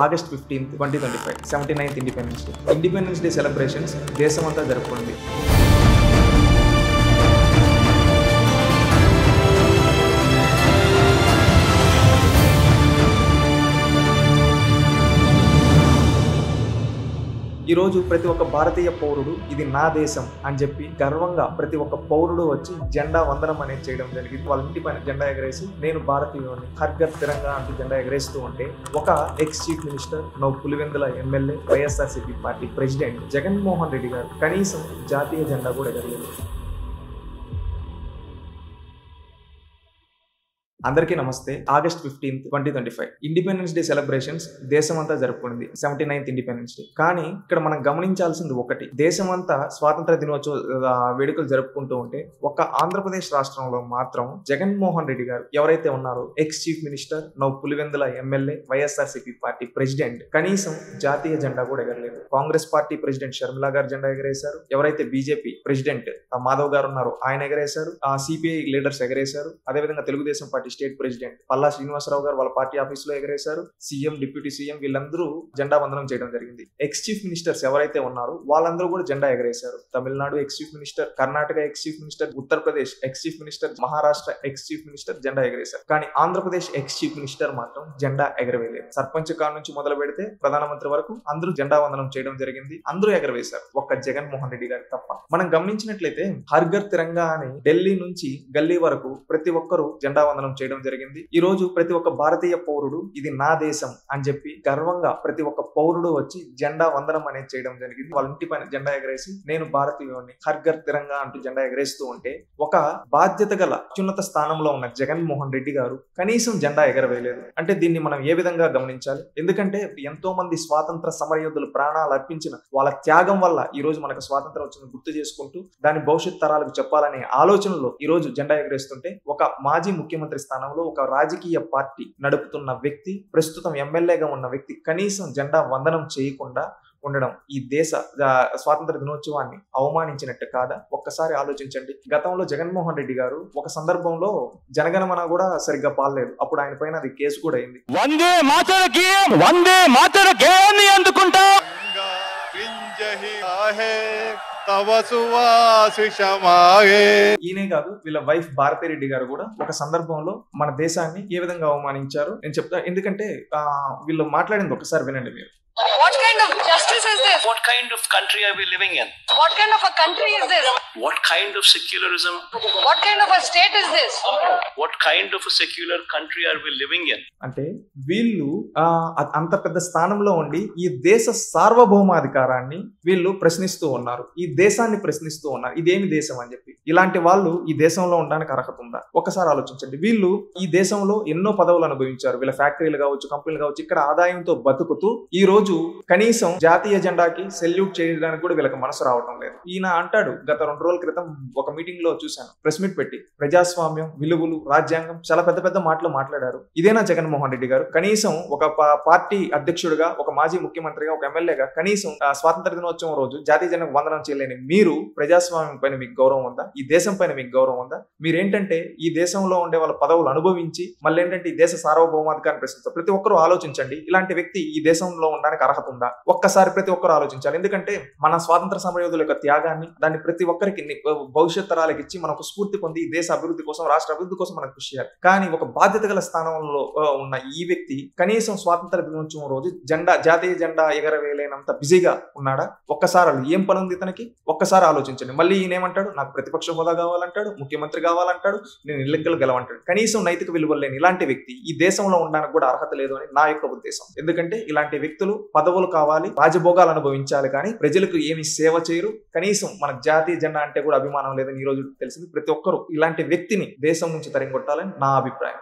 August 15th, 2025, 79th Independence Day. Independence Day celebrations దేశమంతా జరుపుకుంది. ఈ రోజు ప్రతి ఒక్క భారతీయ పౌరుడు ఇది నా దేశం అని చెప్పి గర్వంగా ప్రతి ఒక్క పౌరుడు వచ్చి జెండా వందనం అనేది చేయడం జరిగింది. వాళ్ళ ఇంటి పైన జెండా ఎగరేసి నేను భారతీయుని హర్ ఘర్ తిరంగా అంటూ జెండా ఎగరేస్తూ ఉంటే ఒక X chief minister now Pulivendula MLA YSRCP party president Jaganmohan Reddy గారు కనీసం జాతీయ జెండా కూడా ఎగరలేదు. అందరికీ నమస్తే. August 15th, 2025 independence day celebrations దేశమంతా జరుపుకుంది. 79th independence day. కానీ ఇక్కడ మనం గమనించాల్సింది ఒకటి, దేశమంతా స్వాతంత్ర దినోత్సవ వేడుకలు జరుపుకుంటూ ఉంటే ఒక ఆంధ్రప్రదేశ్ రాష్ట్రంలో మాత్రం జగన్మోహన్ రెడ్డి గారు ఎవరైతే ఉన్నారో X chief minister now Pulivendula MLA YSRCP party president కనీసం జాతీయ జెండా కూడా ఎగరలేదు. కాంగ్రెస్ పార్టీ ప్రెసిడెంట్ షర్మిలా గారు జెండా ఎగరేశారు. ఎవరైతే బీజేపీ ప్రెసిడెంట్ మాధవ్ గారు ఉన్నారో ఆయన ఎగరేశారు. సిపిఐ లీడర్స్ ఎగరేశారు. అదేవిధంగా Telugu Desam party state president Palla Srinivasarao గారు వాళ్ళ పార్టీ ఆఫీస్ లో ఎగరేశారు. సీఎం, డిప్యూటీ సీఎం వీళ్ళందరూ జెండా వందనం చేయడం జరిగింది. ఎక్స్ చీఫ్ మినిస్టర్స్ ఎవరైతే ఉన్నారో వాళ్ళందరూ కూడా జెండా ఎగరేశారు. Tamil Nadu ex chief minister, Karnataka ex chief minister, Uttar Pradesh ex chief minister, Maharashtra ex chief minister జెండా ఎగరేశారు. కానీ ఆంధ్రప్రదేశ్ ఎక్స్ చీఫ్ మినిస్టర్ మాత్రం జెండా ఎగరవేయలేదు. సర్పంచ్ కాడ నుంచి మొదలు పెడితే ప్రధానమంత్రి వరకు అందరూ జెండా వందనం చేయడం జరిగింది. అందరూ ఎగరవేశారు, ఒక్క జగన్మోహన్ రెడ్డి గారు తప్ప. మనం గమనించినట్లయితే హర్ ఘర్ తిరంగా అని ఢిల్లీ నుంచి గల్లీ వరకు ప్రతి ఒక్కరూ జెండా వందనం చేయడం జరిగింది. ఈ రోజు ప్రతి ఒక్క భారతీయ పౌరుడు ఇది నా దేశం అని చెప్పి గర్వంగా ప్రతి ఒక్క పౌరుడు వచ్చి జెండా వందనం అనేది చేయడం జరిగింది. వాళ్ళ ఇంటి పైన జెండా ఎగరేసి నేను భారతీయుని హర్ ఘర్ తిరంగా అంటూ జెండా ఎగరేస్తూ ఉంటే ఒక బాధ్యత గల అత్యున్నత స్థానంలో ఉన్న జగన్మోహన్ రెడ్డి గారు కనీసం జెండా ఎగరవేయలేదు. అంటే దీన్ని మనం ఏ విధంగా గమనించాలి? ఎందుకంటే ఎంతో మంది స్వాతంత్ర సమరయోధులు ప్రాణాలు అర్పించిన వాళ్ళ త్యాగం వల్ల ఈ రోజు మనకు స్వాతంత్రం వచ్చింది గుర్తు చేసుకుంటూ దాని భవిష్యత్ తరాలకు చెప్పాలనే ఆలోచనలో ఈ రోజు జెండా ఎగరేస్తుంటే ఒక మాజీ ముఖ్యమంత్రి స్థానంలో ఒక రాజకీయ పార్టీ నడుపుతున్న వ్యక్తి, ప్రస్తుతం ఎమ్మెల్యేగా ఉన్న వ్యక్తి కనీసం జెండా వందనం చేయకుండా ఉండడం ఈ దేశ స్వాతంత్ర దినోత్సవాన్ని అవమానించినట్టు కాదా? ఒక్కసారి ఆలోచించండి. గతంలో జగన్మోహన్ రెడ్డి గారు ఒక సందర్భంలో జనగణమన కూడా సరిగ్గా పాడలేదు. అప్పుడు ఆయన పైన అది కేసు కూడా అయింది. ఈయనే కాదు, వీళ్ళ వైఫ్ భారతీ రెడ్డి గారు కూడా ఒక సందర్భంలో మన దేశాన్ని ఏ విధంగా అవమానించారు నేను చెప్తా. ఎందుకంటే వీళ్ళు మాట్లాడింది ఒకసారి వినండి మీరు. What kind of justice is this? What kind of country are we living in? What kind of a country is this? What kind of secularism? What kind of a state is this? What kind of a secular country are we living in? అంటే వీళ్ళు అంత పెద్ద స్థానంలో ఉండి ఈ దేశ సార్వభౌమాధికారాన్ని వీళ్ళు ప్రశ్నిస్తూ ఉన్నారు. ఈ దేశాన్ని ప్రశ్నిస్తూ ఉన్నారు. ఇదేమి దేశం అని చెప్పి. ఇలాంటి వాళ్ళు ఈ దేశంలో ఉండడానికి అర్హత ఉందా? ఒక్కసారి ఆలోచించండి. వీళ్ళు ఈ దేశంలో ఎన్నో పదవులు అనుభవించారు. వీళ్ళ ఫ్యాక్టరీలు కావచ్చు, కంపెనీలు కావచ్చు, ఇక్కడ ఆదాయంతో బతుకుతూ ఈ రోజు కనీసం జాతీయ జెండాకి సెల్యూట్ చేయడానికి కూడా వీళ్ళకి మనసు రావడం లేదు. ఈయన అంటాడు, గత 2 రోజుల క్రితం ఒక మీటింగ్ లో చూశాను, ప్రెస్ మీట్ పెట్టి ప్రజాస్వామ్యం, విలువలు, రాజ్యాంగం చాలా పెద్ద పెద్ద మాటలు మాట్లాడారు. ఇదేనా జగన్మోహన్ రెడ్డి గారు? కనీసం ఒక పార్టీ అధ్యక్షుడిగా, ఒక మాజీ ముఖ్యమంత్రిగా, ఒక ఎమ్మెల్యేగా కనీసం స్వాతంత్ర దినోత్సవం రోజు జాతీయ జెండాకు వందనం చేయలేని మీరు ప్రజాస్వామ్యం పైన మీకు గౌరవం ఉందా? ఈ దేశం పైన మీకు గౌరవం ఉందా? మీరేంటంటే ఈ దేశంలో ఉండే వాళ్ళ పదవులు అనుభవించి మళ్ళీ ఏంటంటే ఈ దేశ సార్వభౌమాధికారాన్ని ప్రశ్నిస్తారు. ప్రతి ఒక్కరూ ఆలోచించండి, ఇలాంటి వ్యక్తి ఈ దేశంలో ఉండడానికి అర్హత ఉందా? ఒక్కసారి ప్రతి ఒక్కరు ఆలోచించాలి. ఎందుకంటే మన స్వాతంత్ర సమరయోధుల యొక్క త్యాగాన్ని దాన్ని ప్రతి ఒక్కరికి భవిష్యత్ తరాలకు ఇచ్చి మనకు స్ఫూర్తి పొంది ఈ దేశ అభివృద్ధి కోసం, రాష్ట్ర అభివృద్ధి కోసం మనం కృషి చేయాలి. కానీ ఒక బాధ్యత గల స్థానంలో ఉన్న ఈ వ్యక్తి కనీసం స్వాతంత్ర దినోత్సవం రోజు జాతీయ జెండా ఎగరవేయలేనంత బిజీగా ఉన్నాడా? ఒక్కసారి ఏం పని ఉంది ఇతనికి? ఒక్కసారి ఆలోచించండి. మళ్ళీ ఈయన ఏమంటాడు, నాకు ప్రతిపక్ష హోదా కావాలంటాడు, ముఖ్యమంత్రి కావాలంటాడు, నేను ఎన్నికలు గెలవంటాడు. కనీసం నైతిక విలువలు లేని ఇలాంటి వ్యక్తి ఈ దేశంలో ఉండడానికి కూడా అర్హత లేదు అని నా యొక్క ఉద్దేశం. ఎందుకంటే ఇలాంటి వ్యక్తులు పదవులు కావాలి, రాజభోగాలు అనుభవించాలి, కానీ ప్రజలకు ఏమి సేవ చేయరు. కనీసం మన జాతీయ జెండా అంటే కూడా అభిమానం లేదని ఈ రోజు తెలిసింది. ప్రతి ఒక్కరూ ఇలాంటి వ్యక్తిని దేశం నుంచి తరిగొట్టాలని నా అభిప్రాయం.